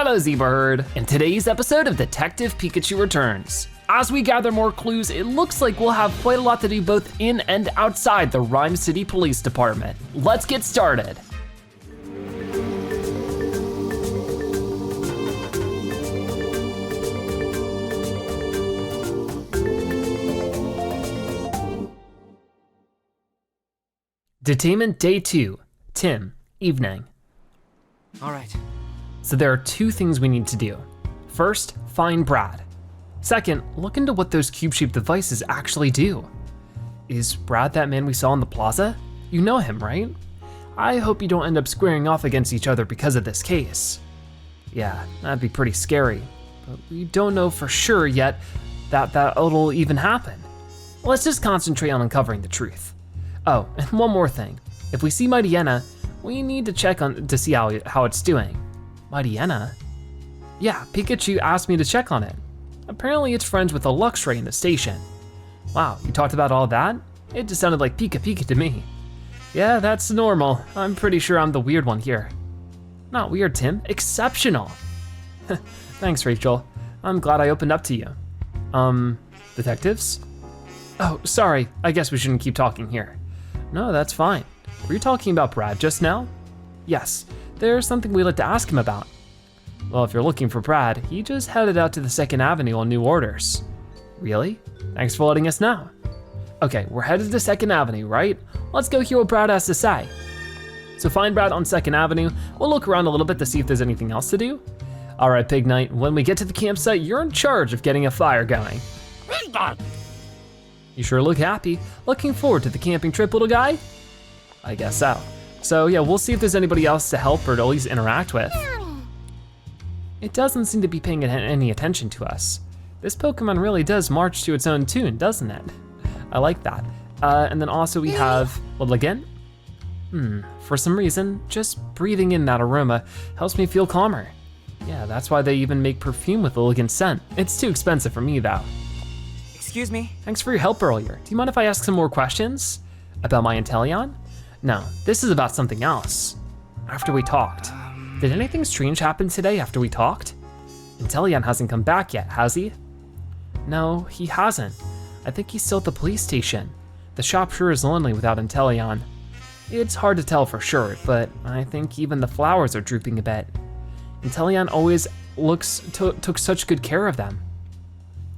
Hello Zebra Herd. In today's episode of Detective Pikachu Returns. As we gather more clues, it looks like we'll have quite a lot to do both in and outside the Ryme City Police Department. Let's get started. Detainment Day 2, Tim, evening. All right. So there are two things we need to do. First, find Brad. Second, look into what those cube-shaped devices actually do. Is Brad that man we saw in the plaza? You know him, right? I hope you don't end up squaring off against each other because of this case. Yeah, that'd be pretty scary, but we don't know for sure yet that it'll even happen. Let's just concentrate on uncovering the truth. Oh, and one more thing. If we see Mightyena, we need to check on to see how it's doing. Mightyena? Yeah, Pikachu asked me to check on it. Apparently it's friends with a Luxray in the station. Wow, you talked about all that? It just sounded like Pika Pika to me. Yeah, that's normal. I'm pretty sure I'm the weird one here. Not weird, Tim, exceptional. Thanks, Rachel. I'm glad I opened up to you. Detectives? Oh, sorry, I guess we shouldn't keep talking here. No, that's fine. Were you talking about Brad just now? Yes, there's something we'd like to ask him about. Well, if you're looking for Brad, he just headed out to the 2nd Avenue on new orders. Really? Thanks for letting us know. Okay, we're headed to 2nd Avenue, right? Let's go hear what Brad has to say. So find Brad on 2nd Avenue. We'll look around a little bit to see if there's anything else to do. All right, Pig Knight, when we get to the campsite, you're in charge of getting a fire going. You sure look happy. Looking forward to the camping trip, little guy? I guess so. So yeah, we'll see if there's anybody else to help or to at least interact with. It doesn't seem to be paying any attention to us. This Pokemon really does march to its own tune, doesn't it? I like that. And then also we have, what again? For some reason, just breathing in that aroma helps me feel calmer. Yeah, that's why they even make perfume with elegant scent. It's too expensive for me though. Excuse me? Thanks for your help earlier. Do you mind if I ask some more questions? About my Inteleon? No, this is about something else. After we talked. Did anything strange happen today after we talked? Inteleon hasn't come back yet, has he? No, he hasn't. I think he's still at the police station. The shop sure is lonely without Inteleon. It's hard to tell for sure, but I think even the flowers are drooping a bit. Inteleon always took such good care of them.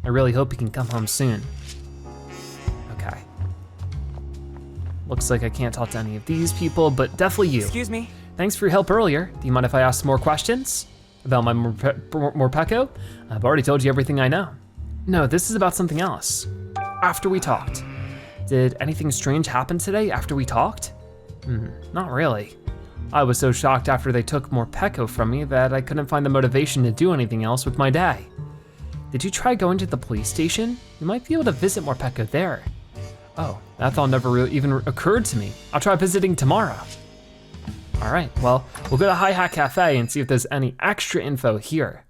I really hope he can come home soon. Okay. Looks like I can't talk to any of these people, but definitely you. Excuse me? Thanks for your help earlier. Do you mind if I ask some more questions? About my Morpeko? I've already told you everything I know. No, this is about something else. After we talked. Did anything strange happen today after we talked? Not really. I was so shocked after they took Morpeko from me that I couldn't find the motivation to do anything else with my day. Did you try going to the police station? You might be able to visit Morpeko there. Oh, that thought never really even occurred to me. I'll try visiting tomorrow. All right, well, we'll go to Hi Hat Cafe and see if there's any extra info here.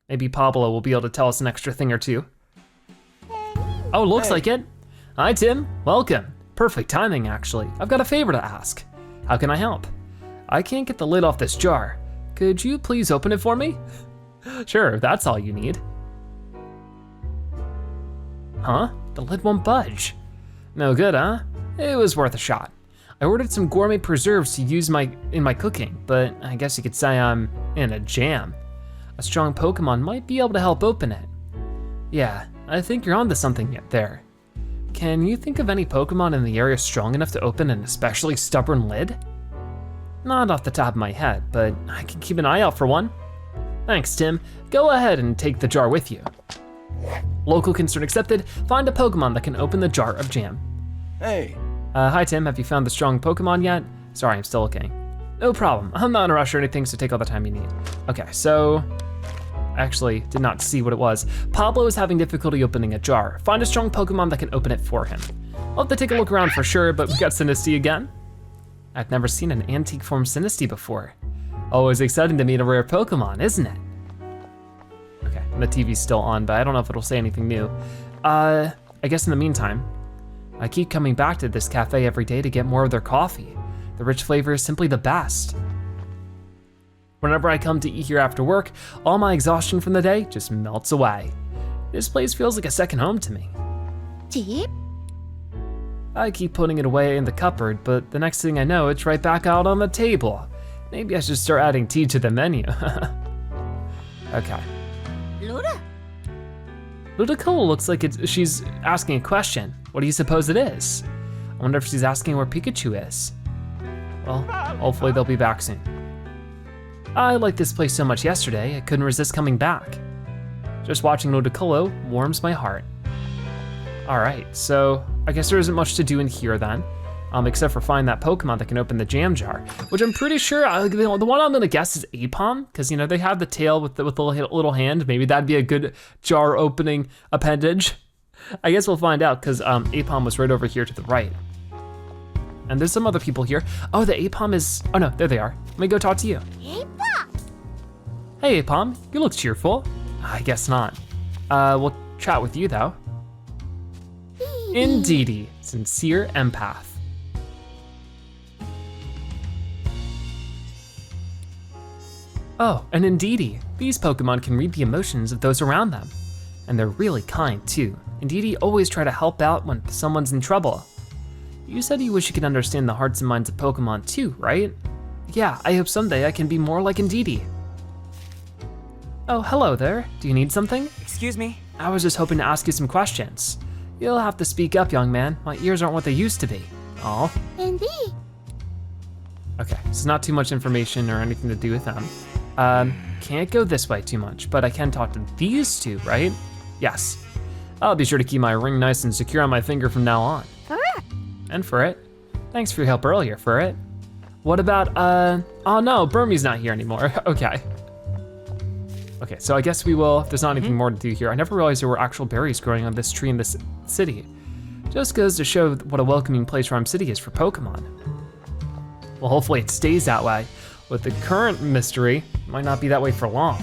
Maybe Pablo will be able to tell us an extra thing or two. Oh, looks like it. Hi, Tim, welcome. Perfect timing, actually. I've got a favor to ask. How can I help? I can't get the lid off this jar. Could you please open it for me? Sure, that's all you need. Huh? The lid won't budge. No good, huh? It was worth a shot. I ordered some gourmet preserves to use in my cooking, but I guess you could say I'm in a jam. A strong Pokemon might be able to help open it. Yeah, I think you're onto something yet there. Can you think of any Pokemon in the area strong enough to open an especially stubborn lid? Not off the top of my head, but I can keep an eye out for one. Thanks, Tim. Go ahead and take the jar with you. Local concern accepted. Find a Pokemon that can open the jar of jam. Hey. Hi, Tim. Have you found the strong Pokemon yet? Sorry, I'm still looking. No problem. I'm not in a rush or anything, so take all the time you need. Okay, so actually did not see what it was. Pablo is having difficulty opening a jar. Find a strong Pokemon that can open it for him. I'll have to take a look around for sure, but we got Sinistea again. I've never seen an antique form Sinistea before. Always exciting to meet a rare Pokemon, isn't it? Okay, and the TV's still on, but I don't know if it'll say anything new. I guess in the meantime, I keep coming back to this cafe every day to get more of their coffee. The rich flavor is simply the best. Whenever I come to eat here after work, all my exhaustion from the day just melts away. This place feels like a second home to me. Tea? I keep putting it away in the cupboard, but the next thing I know, it's right back out on the table. Maybe I should start adding tea to the menu. Okay. Luda? Ludicolo looks like she's asking a question. What do you suppose it is? I wonder if she's asking where Pikachu is. Well, hopefully they'll be back soon. I liked this place so much yesterday, I couldn't resist coming back. Just watching Ludicolo warms my heart. All right, so I guess there isn't much to do in here then, except for find that Pokemon that can open the jam jar, which I'm pretty sure, the one I'm gonna guess is Apom, because you know, they have the tail with the little hand. Maybe that'd be a good jar opening appendage. I guess we'll find out, because Apom was right over here to the right. And there's some other people here. Oh, the Apom is, oh no, there they are. Let me go talk to you. Hey Apom, you look cheerful. I guess not. We'll chat with you though. Indeedy, sincere empath. Oh, and Indeedy, these Pokemon can read the emotions of those around them. And they're really kind too. Indeedy always try to help out when someone's in trouble. You said you wish you could understand the hearts and minds of Pokemon too, right? Yeah, I hope someday I can be more like Indeedy. Oh, hello there. Do you need something? Excuse me? I was just hoping to ask you some questions. You'll have to speak up, young man. My ears aren't what they used to be. Aw. Indeed. Okay, so not too much information or anything to do with them. Can't go this way too much, but I can talk to these two, right? Yes. I'll be sure to keep my ring nice and secure on my finger from now on. Correct. And Furret. Thanks for your help earlier, Furret. What about, oh no, Burmy's not here anymore. Okay. Okay, so I guess we will, there's not anything more to do here. I never realized there were actual berries growing on this tree in this city. Just goes to show what a welcoming place Ryme City is for Pokemon. Well, hopefully it stays that way. With the current mystery, it might not be that way for long.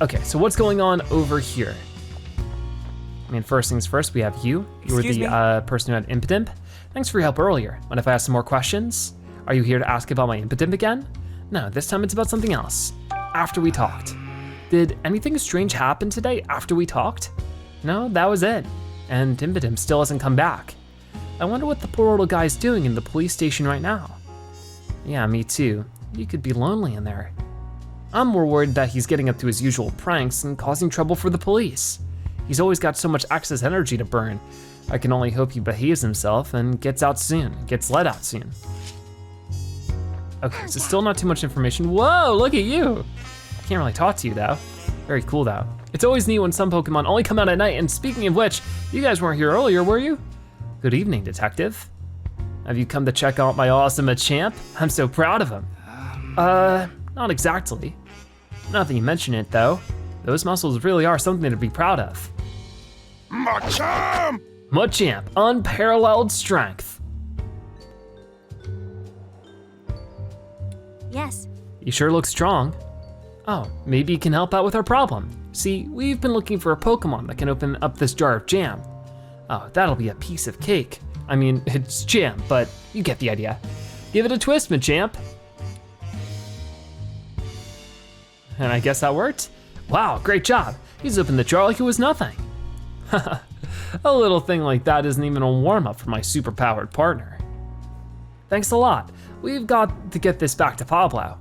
Okay, so what's going on over here? I mean, first things first, we have you. You were the person who had Impidimp. Thanks for your help earlier. Mind if I ask some more questions? Are you here to ask about my Impidimp again? No, this time it's about something else. After we talked. Did anything strange happen today after we talked? No, that was it. And Impidimp still hasn't come back. I wonder what the poor little guy's doing in the police station right now. Yeah, me too. He could be lonely in there. I'm more worried that he's getting up to his usual pranks and causing trouble for the police. He's always got so much excess energy to burn. I can only hope he behaves himself and gets let out soon. Okay, so still not too much information. Whoa, look at you. I can't really talk to you though. Very cool though. It's always neat when some Pokemon only come out at night, and speaking of which, you guys weren't here earlier, were you? Good evening, Detective. Have you come to check out my awesome Machamp? I'm so proud of him. Not exactly. Now that you mention it though, those muscles really are something to be proud of. Machamp! Machamp, unparalleled strength. Yes. You sure look strong. Oh, maybe you can help out with our problem. See, we've been looking for a Pokemon that can open up this jar of jam. Oh, that'll be a piece of cake. I mean, it's jam, but you get the idea. Give it a twist, Machamp. And I guess that worked? Wow, great job. He's opened the jar like it was nothing. A little thing like that isn't even a warm-up for my super-powered partner. Thanks a lot. We've got to get this back to Pablo.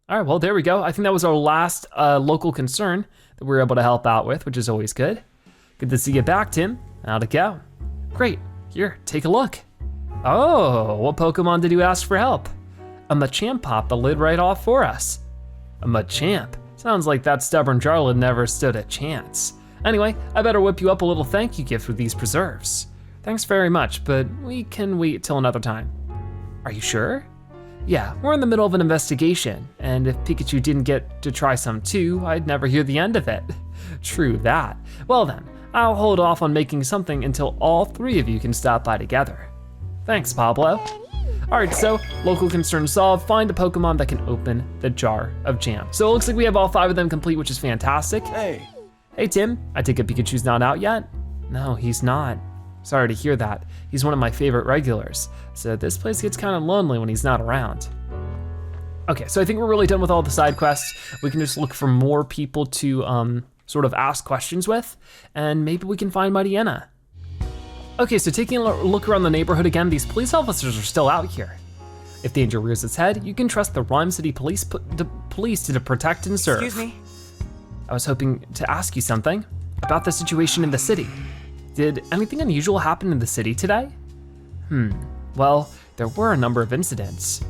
All right, well, there we go. I think that was our last local concern that we were able to help out with, which is always good. Good to see you back, Tim. How'd it go? Great, here, take a look. Oh, what Pokemon did you ask for help? A Machamp popped the lid right off for us. A Machamp? Sounds like that stubborn Jarlid never stood a chance. Anyway, I better whip you up a little thank you gift with these preserves. Thanks very much, but we can wait till another time. Are you sure? Yeah, we're in the middle of an investigation, and if Pikachu didn't get to try some too, I'd never hear the end of it. True that. Well then, I'll hold off on making something until all three of you can stop by together. Thanks, Pablo. All right, so local concern solved. Find a Pokemon that can open the jar of jam. So it looks like we have all 5 of them complete, which is fantastic. Hey. Hey, Tim, I take it Pikachu's not out yet? No, he's not. Sorry to hear that. He's one of my favorite regulars, so this place gets kind of lonely when he's not around. Okay, so I think we're really done with all the side quests. We can just look for more people to sort of ask questions with, and maybe we can find Mightyena. Okay, so taking a look around the neighborhood again, these police officers are still out here. If danger rears its head, you can trust the Ryme City police to protect and serve. Excuse me? I was hoping to ask you something about the situation in the city. Did anything unusual happen in the city today? Well, there were a number of incidents.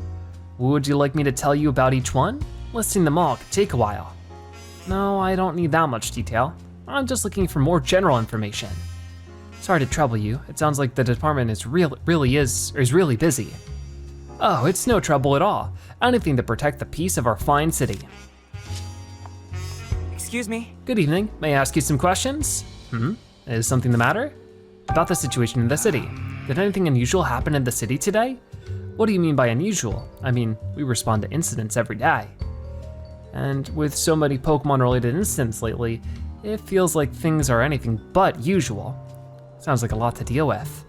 Would you like me to tell you about each one? Listing them all could take a while. No, I don't need that much detail. I'm just looking for more general information. Sorry to trouble you. It sounds like the department is really busy. Oh, it's no trouble at all. Anything to protect the peace of our fine city. Excuse me? Good evening. May I ask you some questions? Is something the matter? About the situation in the city. Did anything unusual happen in the city today? What do you mean by unusual? I mean, we respond to incidents every day. And with so many Pokemon-related incidents lately, it feels like things are anything but usual. Sounds like a lot to deal with.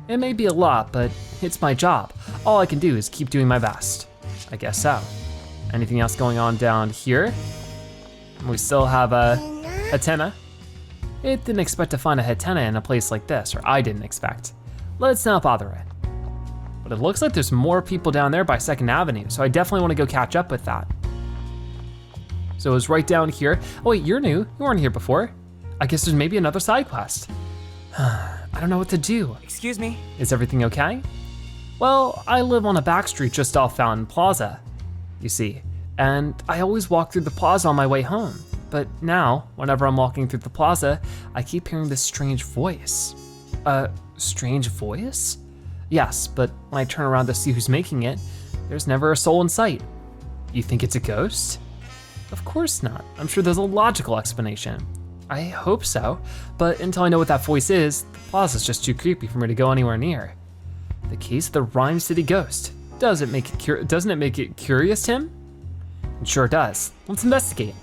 It may be a lot, but it's my job. All I can do is keep doing my best. I guess so. Anything else going on down here? We still have a Mightyena. It didn't expect to find a Mightyena in a place like this, or I didn't expect. Let's not bother it. But it looks like there's more people down there by 2nd Avenue, so I definitely want to go catch up with that. So it was right down here. Oh wait, you're new, you weren't here before. I guess there's maybe another side quest. I don't know what to do. Excuse me? Is everything okay? Well, I live on a back street just off Fountain Plaza, you see, and I always walk through the plaza on my way home. But now, whenever I'm walking through the plaza, I keep hearing this strange voice. A strange voice? Yes, but when I turn around to see who's making it, there's never a soul in sight. You think it's a ghost? Of course not. I'm sure there's a logical explanation. I hope so, but until I know what that voice is, the plaza's just too creepy for me to go anywhere near. The case of the Ryme City ghost. Doesn't it make it curious, Tim? It sure does. Let's investigate.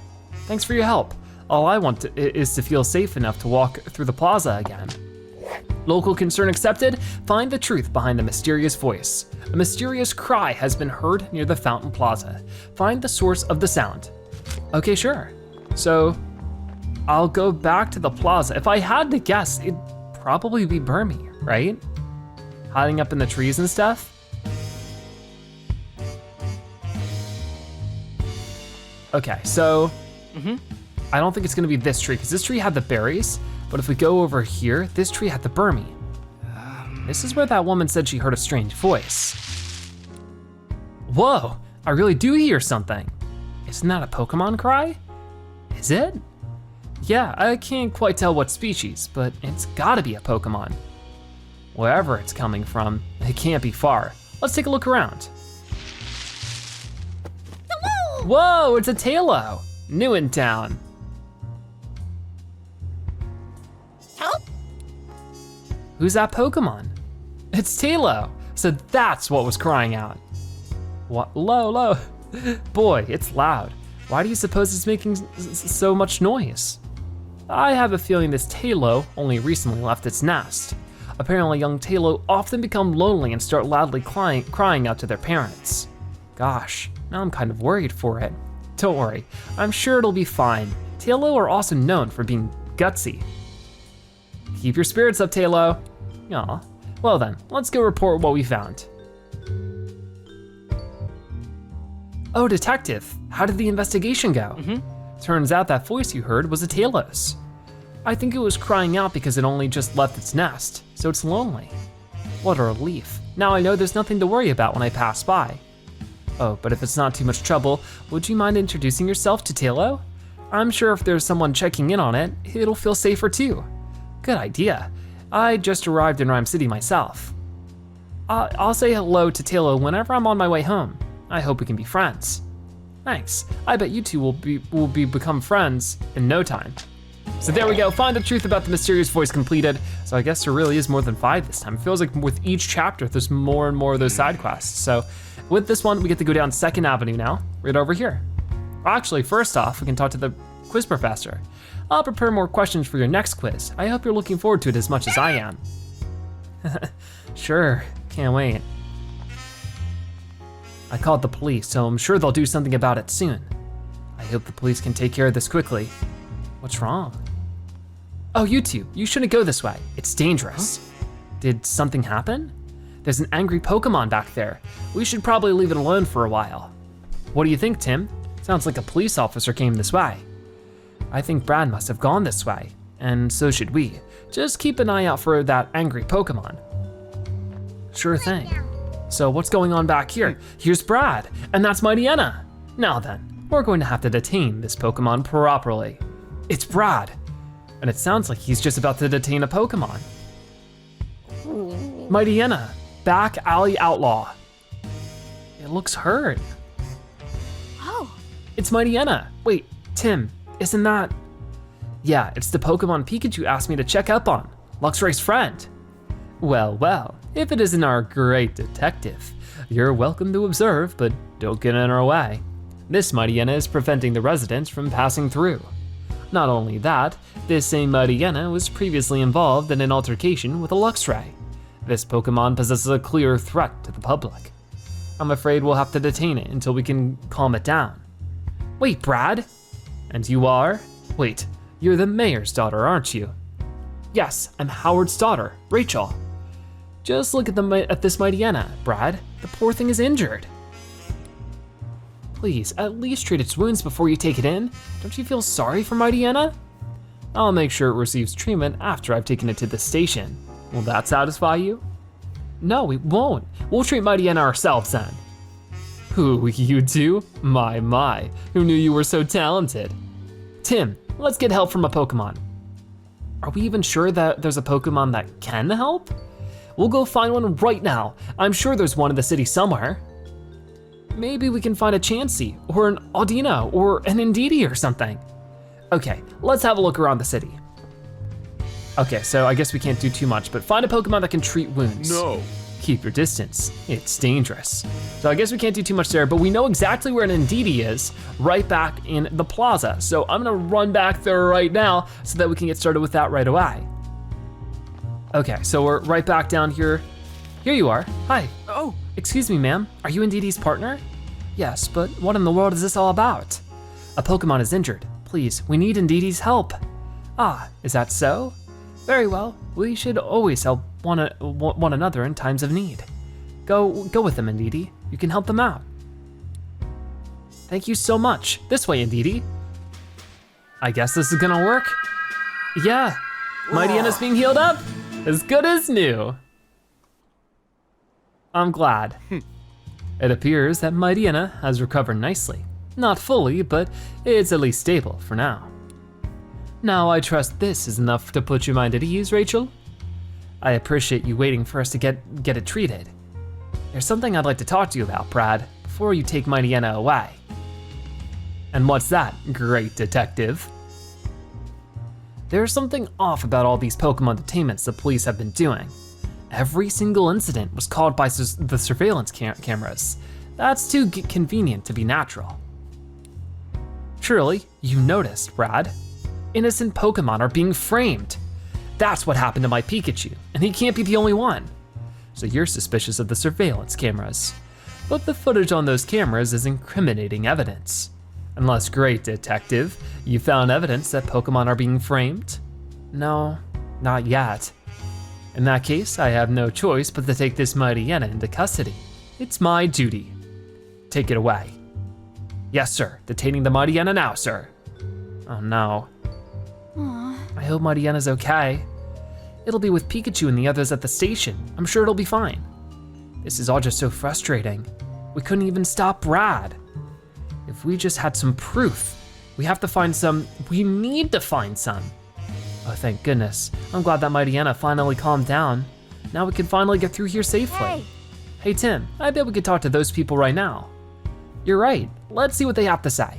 Thanks for your help. All I want is to feel safe enough to walk through the plaza again. Local concern accepted. Find the truth behind the mysterious voice. A mysterious cry has been heard near the Fountain Plaza. Find the source of the sound. Okay, sure. So, I'll go back to the plaza. If I had to guess, it'd probably be Burmy, right? Hiding up in the trees and stuff. Okay, so, I don't think it's gonna be this tree, because this tree had the berries, but if we go over here, this tree had the Burmy. This is where that woman said she heard a strange voice. Whoa, I really do hear something. Isn't that a Pokemon cry? Is it? Yeah, I can't quite tell what species, but it's gotta be a Pokemon. Wherever it's coming from, it can't be far. Let's take a look around. Whoa, it's a Tailo, new in town. Help? Who's that Pokemon? It's Tailo, so that's what was crying out. What, low. Boy, it's loud. Why do you suppose it's making so much noise? I have a feeling this Tailo only recently left its nest. Apparently young Tailo often become lonely and start loudly crying out to their parents. Gosh, now I'm kind of worried for it. Don't worry, I'm sure it'll be fine. Tailo are also known for being gutsy. Keep your spirits up, Tailo. Aw, well then, let's go report what we found. Oh, detective, how did the investigation go? Turns out that voice you heard was a Tailo's. I think it was crying out because it only just left its nest, so it's lonely. What a relief. Now I know there's nothing to worry about when I pass by. Oh, but if it's not too much trouble, would you mind introducing yourself to Tailo? I'm sure if there's someone checking in on it, it'll feel safer too. Good idea. I just arrived in Ryme City myself. I'll say hello to Tailo whenever I'm on my way home. I hope we can be friends. Thanks. I bet you two will become friends in no time. So there we go, find the truth about the mysterious voice completed. So I guess there really is more than 5 this time. It feels like with each chapter, there's more and more of those side quests. So with this one, we get to go down 2nd Avenue now, right over here. Actually, first off, we can talk to the quiz professor. I'll prepare more questions for your next quiz. I hope you're looking forward to it as much as I am. Sure, can't wait. I called the police, so I'm sure they'll do something about it soon. I hope the police can take care of this quickly. What's wrong? Oh, you two, you shouldn't go this way. It's dangerous. Huh? Did something happen? There's an angry Pokemon back there. We should probably leave it alone for a while. What do you think, Tim? Sounds like a police officer came this way. I think Brad must have gone this way, and so should we. Just keep an eye out for that angry Pokemon. Sure thing. So what's going on back here? Here's Brad, and that's Mightyena. Now then, we're going to have to detain this Pokemon properly. It's Brad, and it sounds like he's just about to detain a Pokemon. Mightyena, back alley outlaw. It looks hurt. Oh. It's Mightyena. Wait, Tim, isn't that? Yeah, it's the Pokemon Pikachu asked me to check up on, Luxray's friend. Well, well, if it isn't our great detective, you're welcome to observe, but don't get in our way. This Mightyena is preventing the residents from passing through. Not only that, this same Mightyena was previously involved in an altercation with a Luxray. This Pokemon possesses a clear threat to the public. I'm afraid we'll have to detain it until we can calm it down. Wait, Brad? And you are? Wait, you're the mayor's daughter, aren't you? Yes, I'm Howard's daughter, Rachel. Just look at this Mightyena, Brad. The poor thing is injured. Please, at least treat its wounds before you take it in. Don't you feel sorry for Mightyena? I'll make sure it receives treatment after I've taken it to the station. Will that satisfy you? No, we won't. We'll treat Mightyena ourselves then. Who, you two? My, who knew you were so talented? Tim, let's get help from a Pokemon. Are we even sure that there's a Pokemon that can help? We'll go find one right now. I'm sure there's one in the city somewhere. Maybe we can find a Chansey, or an Audino, or an Indeedee or something. Okay, let's have a look around the city. Okay, so I guess we can't do too much, but find a Pokemon that can treat wounds. No. Keep your distance, it's dangerous. So I guess we can't do too much there, but we know exactly where an Indeedee is, right back in the plaza. So I'm gonna run back there right now so that we can get started with that right away. Okay, so we're right back down here. Here you are, hi. Oh, Excuse me, ma'am, are you Indeedee's partner? Yes, but what in the world is this all about? A Pokemon is injured. Please, we need Indeedee's help. Ah, is that so? Very well, we should always help one another in times of need. Go with them, Indeedee. You can help them out. Thank you so much. This way, Indeedee. I guess this is gonna work. Yeah, Mightyena's being healed up. As good as new. I'm glad. It appears that Mightyena has recovered nicely. Not fully, but it's at least stable for now. Now I trust this is enough to put your mind at ease, Rachel. I appreciate you waiting for us to get it treated. There's something I'd like to talk to you about, Brad, before you take Mightyena away. And what's that, great detective? There's something off about all these Pokemon detainments the police have been doing. Every single incident was caught by the surveillance cameras. That's too convenient to be natural. Surely, you noticed, Brad. Innocent Pokemon are being framed. That's what happened to my Pikachu, and he can't be the only one. So you're suspicious of the surveillance cameras. But the footage on those cameras is incriminating evidence. Unless, great detective, you found evidence that Pokemon are being framed? No, not yet. In that case, I have no choice but to take this Mightyena into custody. It's my duty. Take it away. Yes, sir, detaining the Mightyena now, sir. Oh no. Aww. I hope Mightyena's okay. It'll be with Pikachu and the others at the station. I'm sure it'll be fine. This is all just so frustrating. We couldn't even stop Brad. If we just had some proof. We need to find some. Oh, thank goodness. I'm glad that Mightyena finally calmed down. Now we can finally get through here safely. Hey. Hey Tim, I bet we could talk to those people right now. You're right, let's see what they have to say.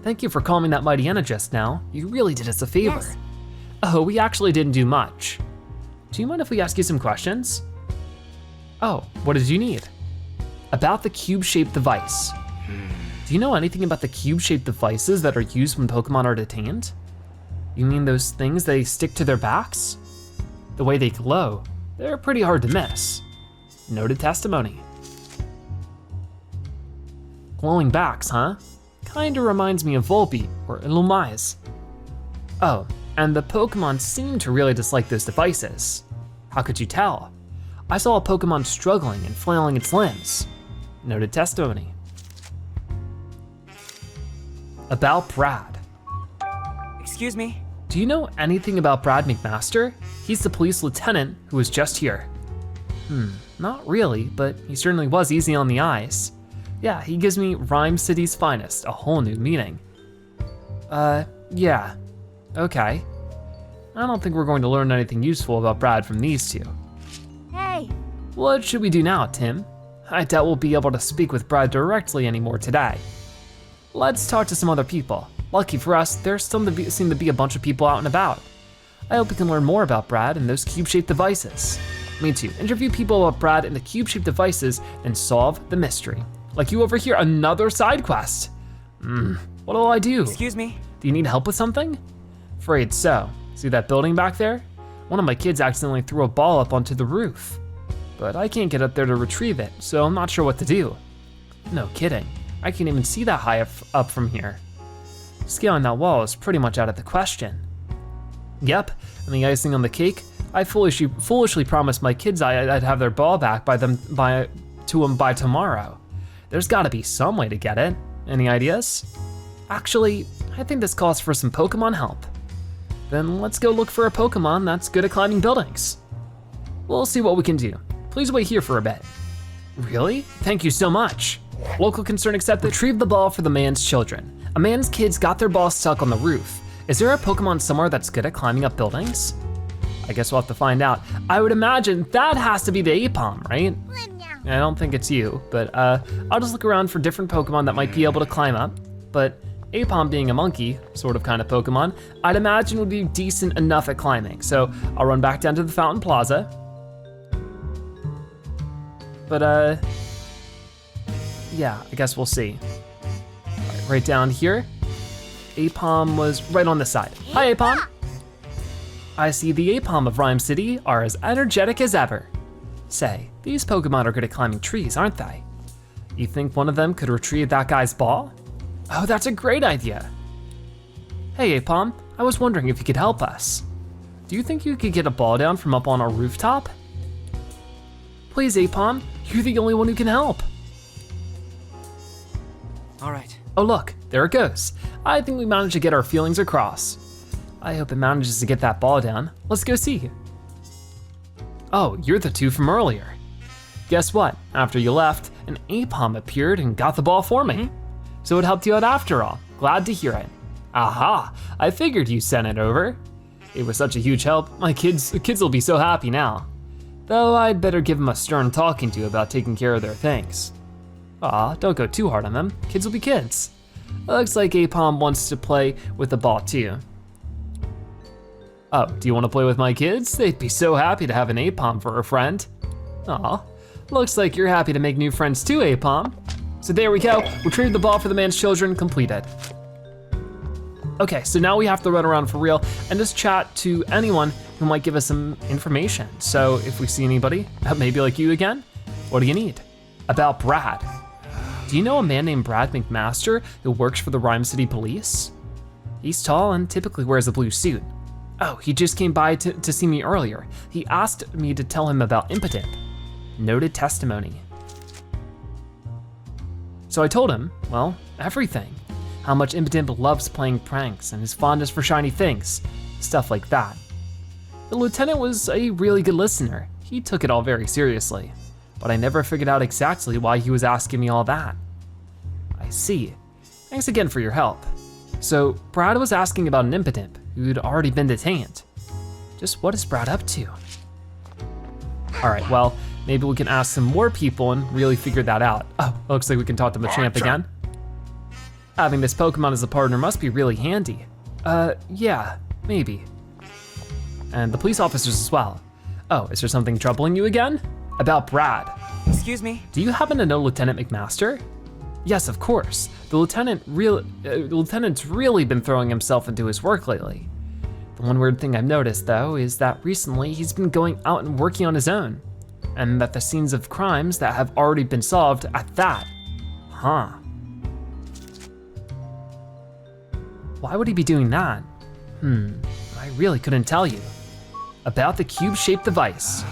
Thank you for calming that Mightyena just now. You really did us a favor. Yes. Oh, we actually didn't do much. Do you mind if we ask you some questions? Oh, what did you need? About the cube-shaped device. Do you know anything about the cube-shaped devices that are used when Pokemon are detained? You mean those things they stick to their backs? The way they glow, they're pretty hard to miss. Noted testimony. Glowing backs, huh? Kinda reminds me of Volbeat or Illumise. Oh, and the Pokemon seem to really dislike those devices. How could you tell? I saw a Pokemon struggling and flailing its limbs. Noted testimony. About Brad. Excuse me? Do you know anything about Brad McMaster? He's the police lieutenant who was just here. Not really, but he certainly was easy on the eyes. Yeah, he gives me Ryme City's finest a whole new meaning. Yeah, okay. I don't think we're going to learn anything useful about Brad from these two. Hey. What should we do now, Tim? I doubt we'll be able to speak with Brad directly anymore today. Let's talk to some other people. Lucky for us, there seem to be a bunch of people out and about. I hope we can learn more about Brad and those cube-shaped devices. Me too, interview people about Brad and the cube-shaped devices and solve the mystery. Like you over here, another side quest. What'll I do? Excuse me? Do you need help with something? Afraid so. See that building back there? One of my kids accidentally threw a ball up onto the roof. But I can't get up there to retrieve it, so I'm not sure what to do. No kidding, I can't even see that high up from here. Scaling that wall is pretty much out of the question. Yep, and the icing on the cake, I foolishly promised my kids I'd have their ball back by tomorrow. There's gotta be some way to get it. Any ideas? Actually, I think this calls for some Pokemon help. Then let's go look for a Pokemon that's good at climbing buildings. We'll see what we can do. Please wait here for a bit. Really? Thank you so much. Local concern accepted. Retrieve the ball for the man's children. A man's kids got their ball stuck on the roof. Is there a Pokemon somewhere that's good at climbing up buildings? I guess we'll have to find out. I would imagine that has to be the Apom, right? I don't think it's you, but I'll just look around for different Pokemon that might be able to climb up. But Apom being a monkey, sort of kind of Pokemon, I'd imagine would be decent enough at climbing. So I'll run back down to the Fountain Plaza. But yeah, I guess we'll see. All right down here. Apom was right on the side. Hi, Apom. I see the Apom of Ryme City are as energetic as ever. Say, these Pokemon are good at climbing trees, aren't they? You think one of them could retrieve that guy's ball? Oh, that's a great idea. Hey, Apom, I was wondering if you could help us. Do you think you could get a ball down from up on our rooftop? Please, Apom, you're the only one who can help. All right. Oh look, there it goes. I think we managed to get our feelings across. I hope it manages to get that ball down. Let's go see. Oh, you're the two from earlier. Guess what? After you left, an Apom appeared and got the ball for me. So it helped you out after all. Glad to hear it. Aha, I figured you sent it over. It was such a huge help. The kids will be so happy now. Though I'd better give them a stern talking to about taking care of their things. Aw, don't go too hard on them. Kids will be kids. Looks like Apom wants to play with the ball too. Oh, do you want to play with my kids? They'd be so happy to have an Apom for a friend. Aw, looks like you're happy to make new friends too, Apom. So there we go, retrieve the ball for the man's children, completed. Okay, so now we have to run around for real and just chat to anyone who might give us some information. So if we see anybody, maybe like you again, what do you need? About Brad. Do you know a man named Brad McMaster who works for the Ryme City Police? He's tall and typically wears a blue suit. Oh, he just came by to see me earlier. He asked me to tell him about Impotent. Noted testimony. So I told him, well, everything. How much Impotent loves playing pranks and his fondness for shiny things, stuff like that. The lieutenant was a really good listener. He took it all very seriously, but I never figured out exactly why he was asking me all that. I see. Thanks again for your help. So Brad was asking about an Impotent who'd already been detained. Just what is Brad up to? All right, well, maybe we can ask some more people and really figure that out. Oh, looks like we can talk to Machamp again. Having this Pokemon as a partner must be really handy. Yeah, maybe. And the police officers as well. Oh, is there something troubling you again? About Brad. Excuse me? Do you happen to know Lieutenant McMaster? Yes, of course. The lieutenant's really been throwing himself into his work lately. The one weird thing I've noticed though is that recently he's been going out and working on his own, and that the scenes of crimes that have already been solved at that. Huh. Why would he be doing that? I really couldn't tell you. About the cube-shaped device.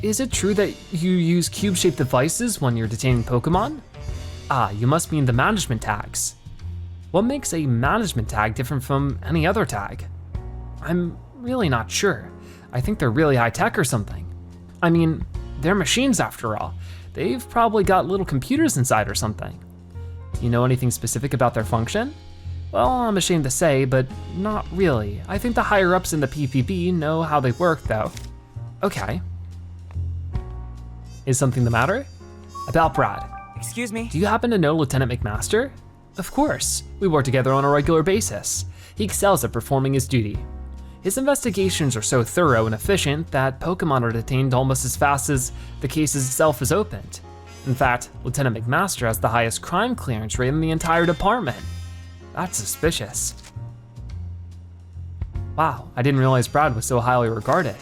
Is it true that you use cube-shaped devices when you're detaining Pokemon? Ah, you must mean the management tags. What makes a management tag different from any other tag? I'm really not sure. I think they're really high-tech or something. I mean, they're machines after all. They've probably got little computers inside or something. Do you know anything specific about their function? Well, I'm ashamed to say, but not really. I think the higher ups in the PPB know how they work though. Okay. Is something the matter? About Brad. Excuse me? Do you happen to know Lieutenant McMaster? Of course, we work together on a regular basis. He excels at performing his duty. His investigations are so thorough and efficient that Pokemon are detained almost as fast as the case itself is opened. In fact, Lieutenant McMaster has the highest crime clearance rate in the entire department. That's suspicious. Wow, I didn't realize Brad was so highly regarded.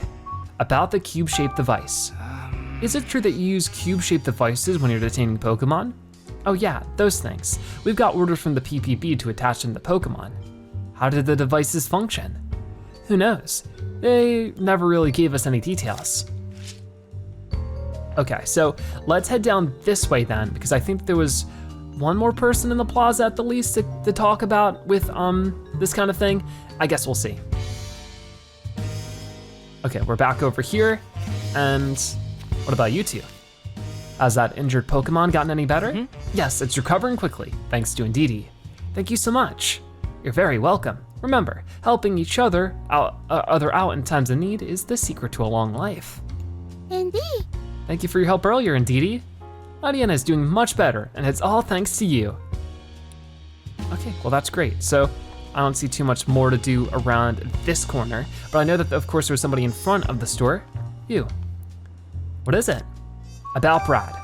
About the cube-shaped device. Is it true that you use cube-shaped devices when you're detaining Pokemon? Oh yeah, those things. We've got orders from the PPB to attach them to Pokemon. How did the devices function? Who knows? They never really gave us any details. Okay, so let's head down this way then, because I think there was one more person in the plaza at the least to talk about with this kind of thing. I guess we'll see. Okay, we're back over here, and what about you two? Has that injured Pokemon gotten any better? Yes, it's recovering quickly, thanks to Indeedee. Thank you so much. You're very welcome. Remember, helping each other out in times of need is the secret to a long life. Indeed. Thank you for your help earlier, Indeedee. Mightyena is doing much better, and it's all thanks to you. Okay, well that's great. So I don't see too much more to do around this corner, but I know that of course there's somebody in front of the store. You. What is it? About Brad.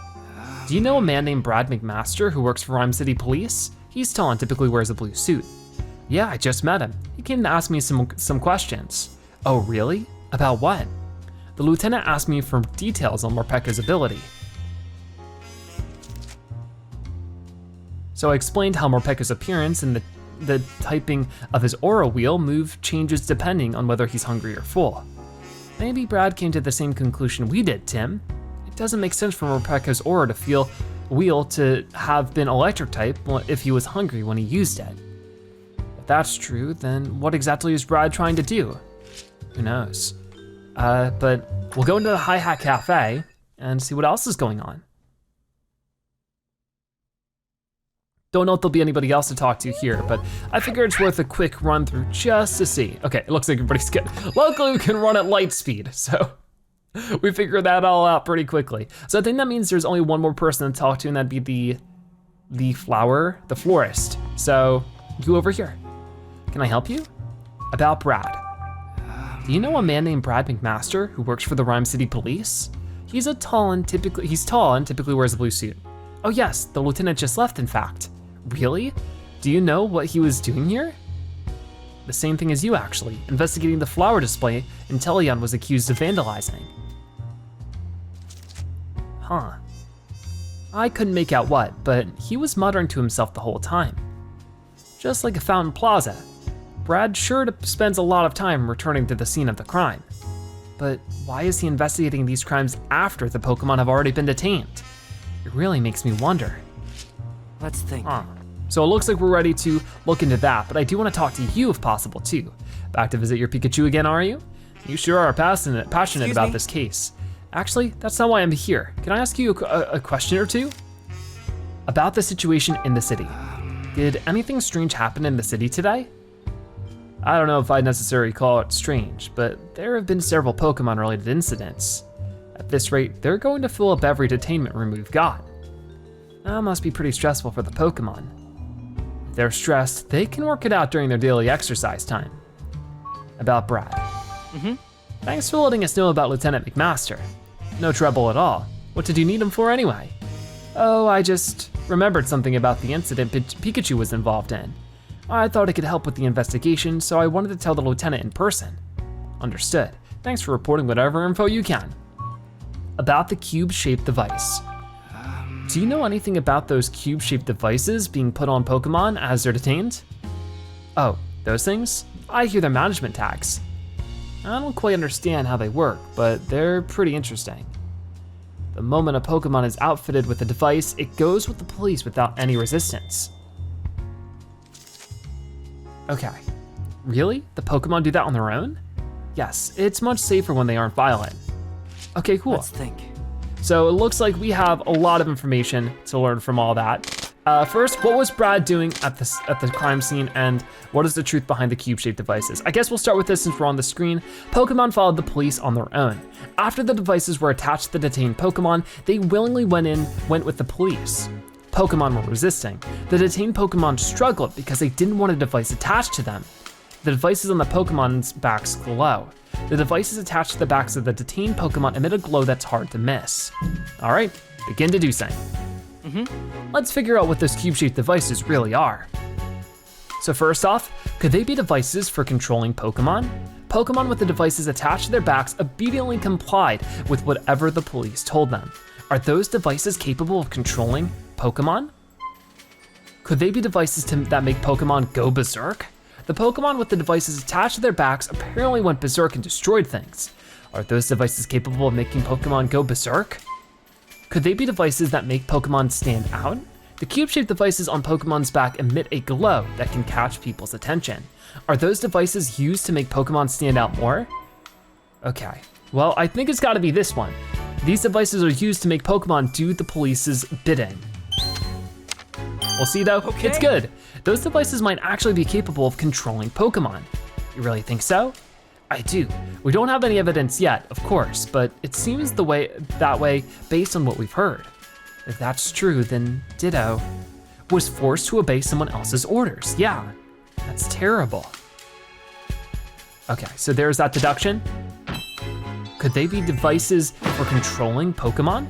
Do you know a man named Brad McMaster who works for Ryme City Police? He's tall and typically wears a blue suit. Yeah, I just met him. He came to ask me some questions. Oh really? About what? The lieutenant asked me for details on Morpeko's ability. So I explained how Morpeko's appearance and the typing of his aura wheel move changes depending on whether he's hungry or full. Maybe Brad came to the same conclusion we did, Tim. It doesn't make sense for Morpeko's aura to feel wheel to have been electric type if he was hungry when he used it. If that's true, then what exactly is Brad trying to do? Who knows? But we'll go into the Hi Hat Cafe and see what else is going on. Don't know if there'll be anybody else to talk to here, but I figure it's worth a quick run through just to see. Okay, it looks like everybody's good. Luckily we can run at light speed, so we figured that all out pretty quickly. So I think that means there's only one more person to talk to, and that'd be the florist. So you over here. Can I help you? About Brad. Do you know a man named Brad McMaster who works for the Ryme City Police? He's tall and typically wears a blue suit. Oh yes, the lieutenant just left in fact. Really? Do you know what he was doing here? The same thing as you actually, investigating the flower display Inteleon was accused of vandalizing. Huh. I couldn't make out what, but he was muttering to himself the whole time. Just like a Fountain Plaza, Brad sure spends a lot of time returning to the scene of the crime. But why is he investigating these crimes after the Pokemon have already been detained? It really makes me wonder. Let's think. So it looks like we're ready to look into that, but I do want to talk to you if possible too. Back to visit your Pikachu again, are you? You sure are passionate about this case. Actually, that's not why I'm here. Can I ask you a question or two? About the situation in the city. Did anything strange happen in the city today? I don't know if I'd necessarily call it strange, but there have been several Pokemon-related incidents. At this rate, they're going to fill up every detainment room we've got. That must be pretty stressful for the Pokemon. If they're stressed, they can work it out during their daily exercise time. About Brad. Thanks for letting us know about Lieutenant McMaster. No trouble at all. What did you need him for anyway? Oh, I just remembered something about the incident Pikachu was involved in. I thought it could help with the investigation, so I wanted to tell the lieutenant in person. Understood. Thanks for reporting whatever info you can. About the cube-shaped device. Do you know anything about those cube-shaped devices being put on Pokemon as they're detained? Oh, those things? I hear they're management tags. I don't quite understand how they work, but they're pretty interesting. The moment a Pokemon is outfitted with a device, it goes with the police without any resistance. Okay, really? The Pokemon do that on their own? Yes, it's much safer when they aren't violent. Okay, cool. Let's think. So it looks like we have a lot of information to learn from all that. First, what was Brad doing at the crime scene, and what is the truth behind the cube-shaped devices? I guess we'll start with this since we're on the screen. Pokemon followed the police on their own. After the devices were attached to the detained Pokemon, they willingly went with the police. Pokemon were resisting. The detained Pokemon struggled because they didn't want a device attached to them. The devices on the Pokemon's backs glow. The devices attached to the backs of the detained Pokemon emit a glow that's hard to miss. All right, begin deducing. Let's figure out what those cube-shaped devices really are. So first off, could they be devices for controlling Pokemon? Pokemon with the devices attached to their backs obediently complied with whatever the police told them. Are those devices capable of controlling Pokemon? Could they be devices that make Pokemon go berserk? The Pokemon with the devices attached to their backs apparently went berserk and destroyed things. Are those devices capable of making Pokemon go berserk? Could they be devices that make Pokemon stand out? The cube-shaped devices on Pokemon's back emit a glow that can catch people's attention. Are those devices used to make Pokemon stand out more? Okay, well, I think it's gotta be this one. These devices are used to make Pokemon do the police's bidding. We'll see though, Okay. It's good. Those devices might actually be capable of controlling Pokemon. You really think so? I do. We don't have any evidence yet, of course, but it seems that way based on what we've heard. If that's true, then Ditto was forced to obey someone else's orders. Yeah, that's terrible. Okay, so there's that deduction. Could they be devices for controlling Pokemon?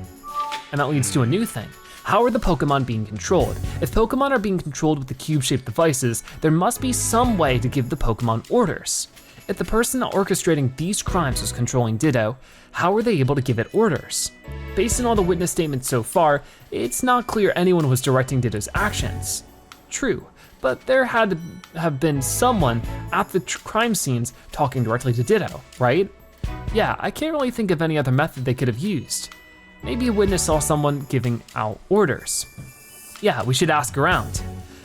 And that leads to a new thing. How are the Pokemon being controlled? If Pokemon are being controlled with the cube-shaped devices, there must be some way to give the Pokemon orders. If the person orchestrating these crimes was controlling Ditto, how were they able to give it orders? Based on all the witness statements so far, it's not clear anyone was directing Ditto's actions. True, but there had to have been someone at the crime scenes talking directly to Ditto, right? Yeah, I can't really think of any other method they could have used. Maybe a witness saw someone giving out orders. Yeah, we should ask around.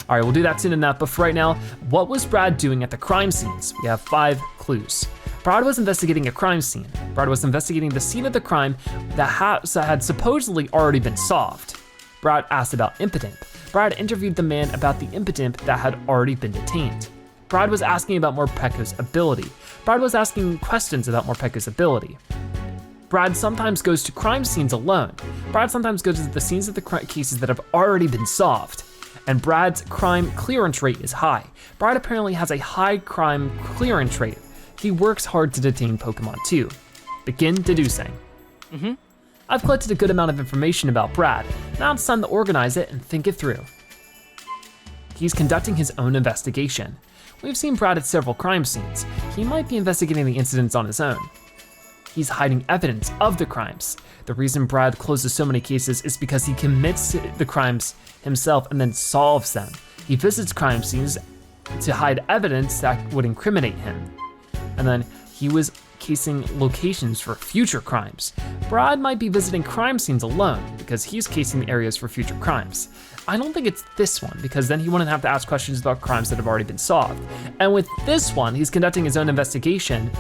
All right, we'll do that soon enough, but for right now, what was Brad doing at the crime scenes? We have 5 clues. Brad was investigating a crime scene. Brad was investigating the scene of the crime that had supposedly already been solved. Brad asked about Impotent. Brad interviewed the man about the Impotent that had already been detained. Brad was asking about Morpeko's ability. Brad was asking questions about Morpeko's ability. Brad sometimes goes to crime scenes alone. Brad sometimes goes to the scenes of the cases that have already been solved. And Brad's crime clearance rate is high. Brad apparently has a high crime clearance rate. He works hard to detain Pokemon too. Begin deducing. I've collected a good amount of information about Brad. Now it's time to organize it and think it through. He's conducting his own investigation. We've seen Brad at several crime scenes. He might be investigating the incidents on his own. He's hiding evidence of the crimes. The reason Brad closes so many cases is because he commits the crimes himself and then solves them. He visits crime scenes to hide evidence that would incriminate him. And then he was casing locations for future crimes. Brad might be visiting crime scenes alone because he's casing the areas for future crimes. I don't think it's this one because then he wouldn't have to ask questions about crimes that have already been solved. And with this one, he's conducting his own investigation.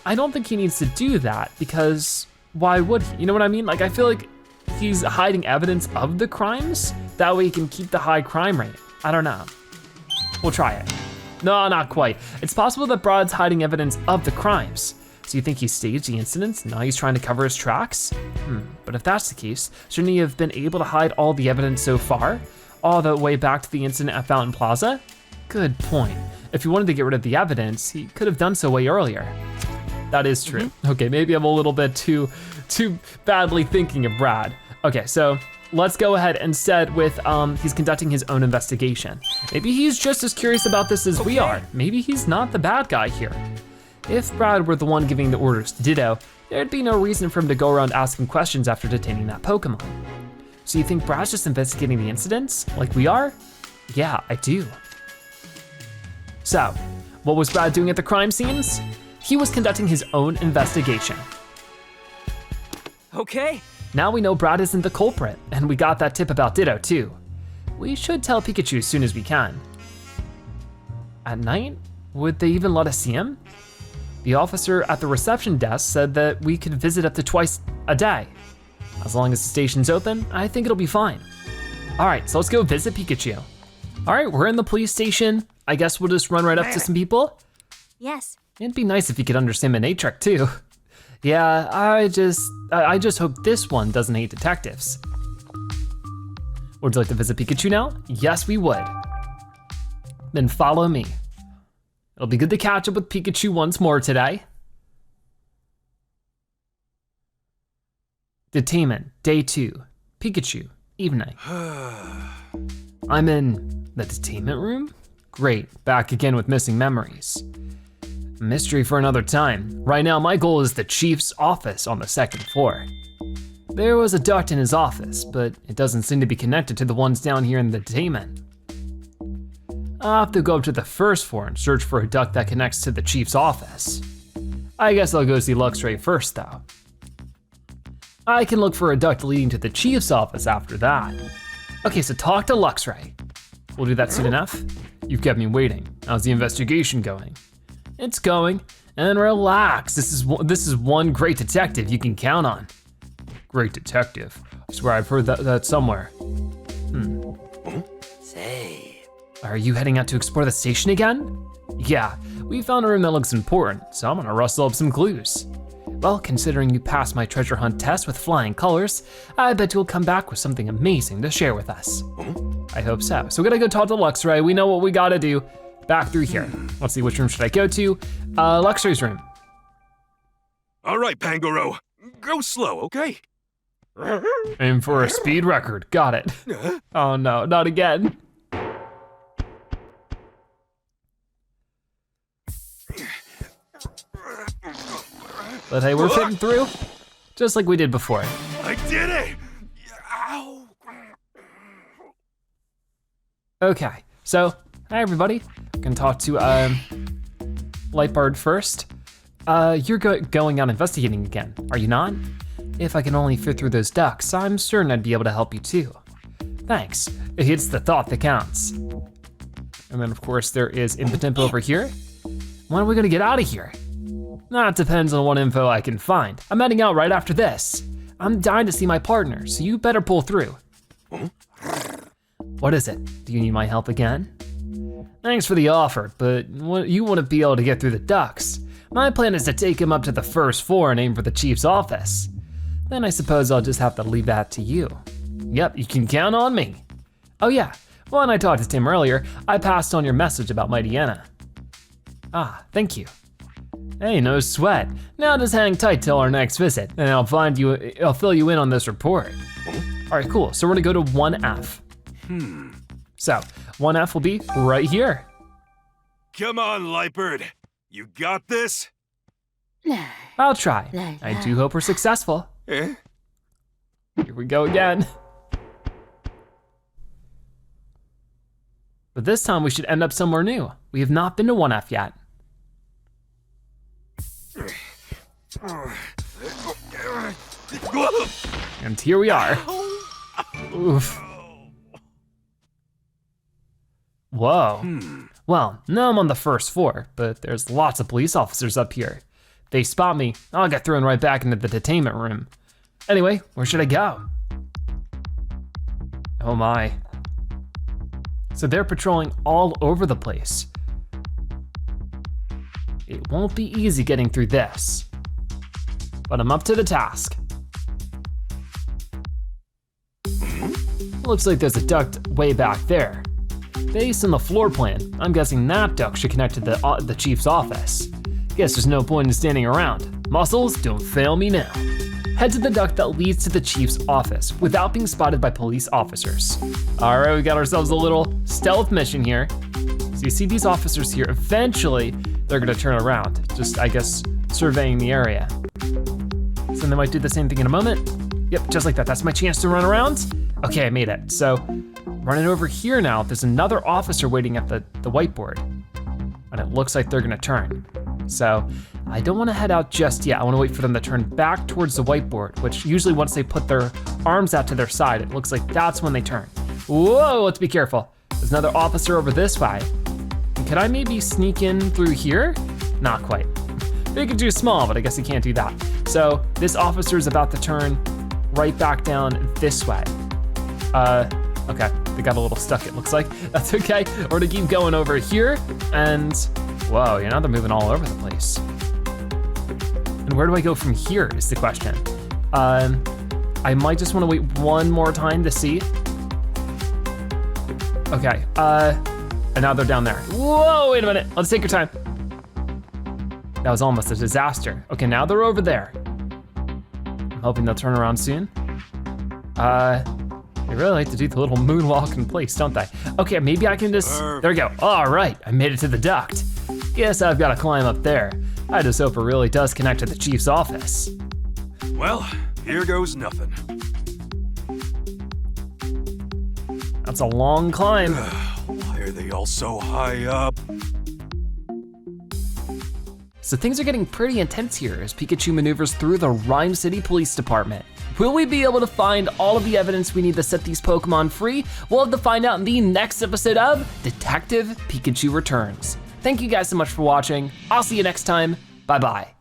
I don't think he needs to do that because why would he? You know what I mean? Like, I feel like he's hiding evidence of the crimes. That way he can keep the high crime rate. I don't know. We'll try it. No, not quite. It's possible that Brad's hiding evidence of the crimes. So you think he staged the incidents? Now he's trying to cover his tracks? But if that's the case, shouldn't he have been able to hide all the evidence so far? All the way back to the incident at Fountain Plaza? Good point. If he wanted to get rid of the evidence, he could have done so way earlier. That is true. Okay, maybe I'm a little bit too badly thinking of Brad. Okay, so let's go ahead and set with he's conducting his own investigation. Maybe he's just as curious about this as we are. Maybe he's not the bad guy here. If Brad were the one giving the orders to Ditto, there'd be no reason for him to go around asking questions after detaining that Pokemon. So you think Brad's just investigating the incidents like we are? Yeah, I do. So, what was Brad doing at the crime scenes? He was conducting his own investigation. Okay. Now we know Brad isn't the culprit, and we got that tip about Ditto too. We should tell Pikachu as soon as we can. At night? Would they even let us see him? The officer at the reception desk said that we could visit up to twice a day. As long as the station's open, I think it'll be fine. All right, so let's go visit Pikachu. All right, we're in the police station. I guess we'll just run right up to some people. Yes. It'd be nice if he could understand my trick too. Yeah, I just hope this one doesn't hate detectives. Would you like to visit Pikachu now? Yes, we would. Then follow me. It'll be good to catch up with Pikachu once more today. Detainment, day 2. Pikachu, evening. I'm in the detainment room? Great, back again with missing memories. Mystery for another time. Right now, my goal is the chief's office on the 2nd floor. There was a duct in his office, but it doesn't seem to be connected to the ones down here in the detainment. I'll have to go up to the 1st floor and search for a duct that connects to the chief's office. I guess I'll go see Luxray first though. I can look for a duct leading to the chief's office after that. Okay, so talk to Luxray. We'll do that soon enough. You've kept me waiting. How's the investigation going? It's going, and relax. This is one great detective you can count on. Great detective. I swear I've heard that somewhere. Say. Are you heading out to explore the station again? Yeah, we found a room that looks important, so I'm gonna rustle up some clues. Well, considering you passed my treasure hunt test with flying colors, I bet you'll come back with something amazing to share with us. I hope so. So we're gonna go talk to Luxray. We know what we gotta do. Back through here. Let's see, which room should I go to? Luxray's room. All right, Pangoro, go slow, okay? Aim for a speed record, got it. Oh no, not again. But hey, we're fitting through, just like we did before. I did it! Ow! Okay, so, hi everybody. I'm gonna talk to Lightbard first. You're going out investigating again, are you not? If I can only fit through those ducts, I'm certain I'd be able to help you too. Thanks, it's the thought that counts. And then of course there is Impotent over here. When are we gonna get out of here? That depends on what info I can find. I'm heading out right after this. I'm dying to see my partner, so you better pull through. What is it? Do you need my help again? Thanks for the offer, but you wouldn't be able to get through the ducts. My plan is to take him up to the 1st floor and aim for the chief's office. Then I suppose I'll just have to leave that to you. Yep, you can count on me. Oh yeah, when I talked to Tim earlier, I passed on your message about Mightyena. Ah, thank you. Hey, no sweat. Now just hang tight till our next visit, and I'll fill you in on this report. All right, cool, so we're gonna go to 1F. So, 1F will be right here. Come on, Lightbird. You got this? I'll try. I do hope we're successful. Eh? Here we go again. But this time we should end up somewhere new. We have not been to 1F yet. And here we are. Oof. Whoa. Well, now I'm on the 1st floor, but there's lots of police officers up here. If they spot me, I'll get thrown right back into the detainment room. Anyway, where should I go? Oh my. So they're patrolling all over the place. It won't be easy getting through this, but I'm up to the task. Looks like there's a duct way back there. Based on the floor plan, I'm guessing that duct should connect to the chief's office. Guess there's no point in standing around. Muscles, don't fail me now. head to the duct that leads to the chief's office without being spotted by police officers. All right, we got ourselves a little stealth mission here. So you see these officers here, eventually they're gonna turn around, just I guess surveying the area. So they might do the same thing in a moment. Yep, just like that, that's my chance to run around. Okay, I made it. So running over here now, there's another officer waiting at the whiteboard. And it looks like they're gonna turn. So I don't wanna head out just yet. I wanna wait for them to turn back towards the whiteboard, which usually once they put their arms out to their side, it looks like that's when they turn. Whoa, let's be careful. There's another officer over this way. And could I maybe sneak in through here? Not quite. Pikachu's small, but I guess he can't do that. So this officer is about to turn right back down this way. Okay, they got a little stuck, it looks like. That's okay, we're gonna keep going over here, and whoa, you know, they're moving all over the place. And where do I go from here is the question. I might just wanna wait one more time to see. Okay, and now they're down there. Whoa, wait a minute, let's take your time. That was almost a disaster. Okay, now they're over there. I'm hoping they'll turn around soon. They really like to do the little moonwalk in place, don't they? Okay, maybe I can just, there we go. All right, I made it to the duct. Guess I've gotta climb up there. I just hope it really does connect to the chief's office. Well, here goes nothing. That's a long climb. Why are they all so high up? So things are getting pretty intense here as Pikachu maneuvers through the Ryme City Police Department. Will we be able to find all of the evidence we need to set these Pokemon free? We'll have to find out in the next episode of Detective Pikachu Returns. Thank you guys so much for watching. I'll see you next time. Bye-bye.